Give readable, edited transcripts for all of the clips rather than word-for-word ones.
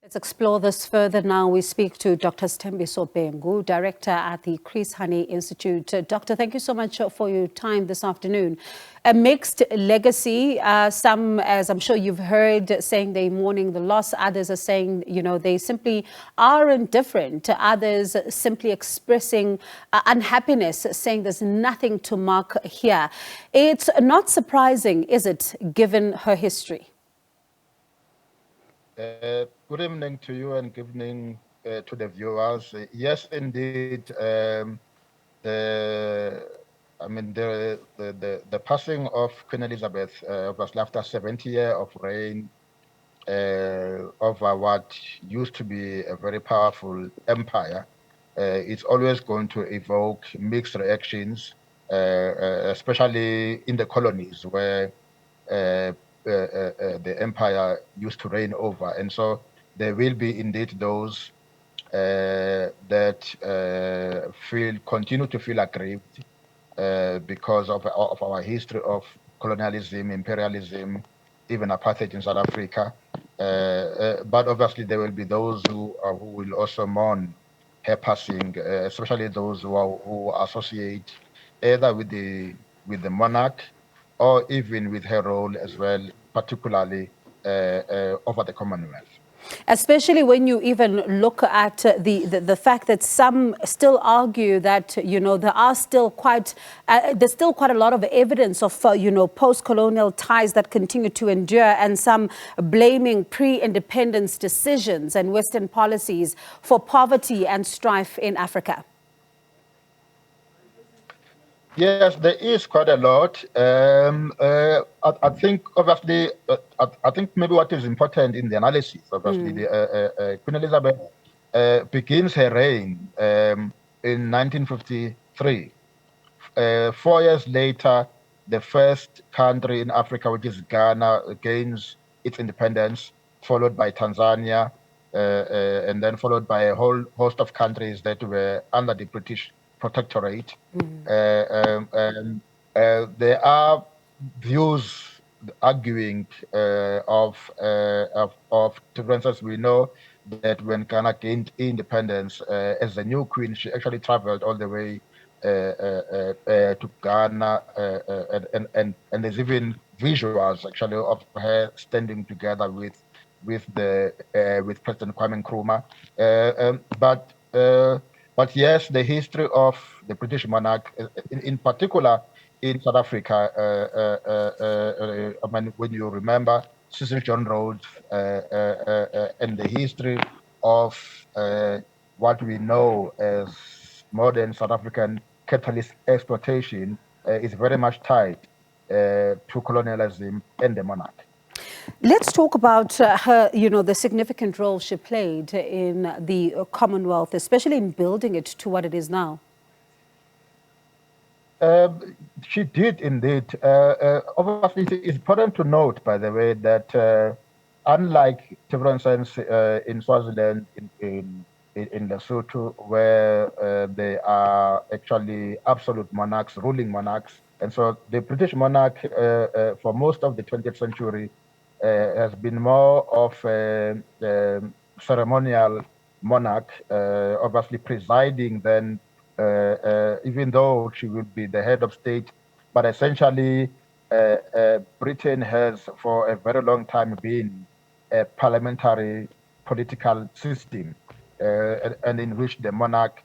Let's explore this further now. We speak to Dr. Sthembiso Bhengu, Director at the Chris Hani Institute. Doctor, thank you so much for your time this afternoon. A mixed legacy. Some, as I'm sure you've heard, saying they're mourning the loss. Others are saying, they simply are indifferent. Others simply expressing unhappiness, saying there's nothing to mark here. It's not surprising, is it, given her history? Good evening to you and good evening to the viewers. Yes, indeed. The passing of Queen Elizabeth was after 70 years of reign over what used to be a very powerful empire. It's always going to evoke mixed reactions, especially in the colonies where the empire used to reign over. And so there will be indeed those that continue to feel aggrieved because of our history of colonialism, imperialism, even apartheid in South Africa. But obviously there will be those who will also mourn her passing, especially those who associate either with the monarch or even with her role as well, particularly over the Commonwealth. Especially when you even look at the fact that some still argue that, there's still quite a lot of evidence of, post-colonial ties that continue to endure, and some blaming pre-independence decisions and Western policies for poverty and strife in Africa. Yes, there is quite a lot. I think, obviously, I think maybe what is important in the analysis, obviously, Queen Elizabeth begins her reign in 1953. 4 years later, the first country in Africa, which is Ghana, gains its independence, followed by Tanzania, and then followed by a whole host of countries that were under the British protectorate. There are views arguing of differences. We know that when Ghana gained independence, as the new queen, she actually traveled all the way to Ghana, and there's even visuals actually of her standing together with President Kwame Nkrumah. But yes, the history of the British monarch, in particular in South Africa, when you remember Cecil John Rhodes and the history of what we know as modern South African capitalist exploitation, is very much tied to colonialism and the monarch. Let's talk about her, the significant role she played in the Commonwealth, especially in building it to what it is now. She did indeed. Obviously, it's important to note, by the way, that unlike differences in Swaziland, in Lesotho, where they are actually absolute monarchs, ruling monarchs, and so the British monarch for most of the 20th century has been more of a ceremonial monarch, obviously presiding then, even though she will be the head of state, but essentially Britain has for a very long time been a parliamentary political system, and in which the monarch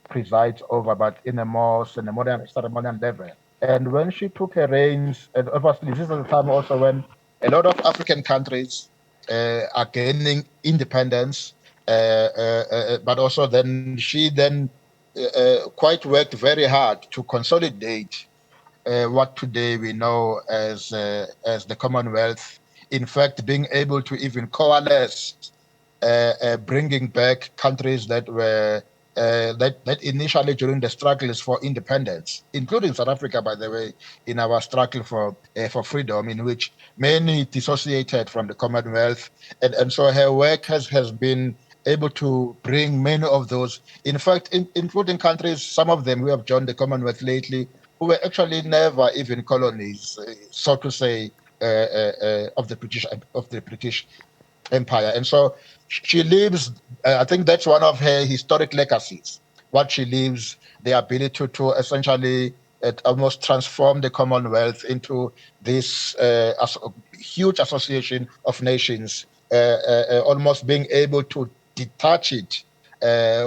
presides over, but in a more ceremonial level. And when she took her reins, and obviously this is the time also when a lot of African countries are gaining independence, but also then she then quite worked very hard to consolidate what today we know as the Commonwealth. In fact, being able to even coalesce, bringing back countries that were that initially during the struggles for independence, including South Africa, by the way, in our struggle for freedom, in which many dissociated from the Commonwealth, and so her work has been able to bring many of those, in fact, including countries, some of them who have joined the Commonwealth lately, who were actually never even colonies, so to say, of the British Empire. And so she leaves, I think that's one of her historic legacies. What she leaves, the ability to essentially almost transform the Commonwealth into this huge association of nations, almost being able to detach it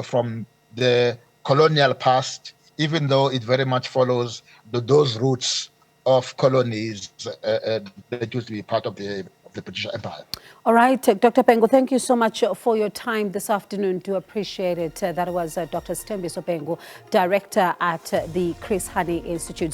from the colonial past, even though it very much follows those roots of colonies that used to be part of the British Empire. All right, Dr. Bhengu, thank you so much for your time this afternoon. Do appreciate it. That was Dr. Sthembiso Bhengu, Director at the Chris Hani Institute.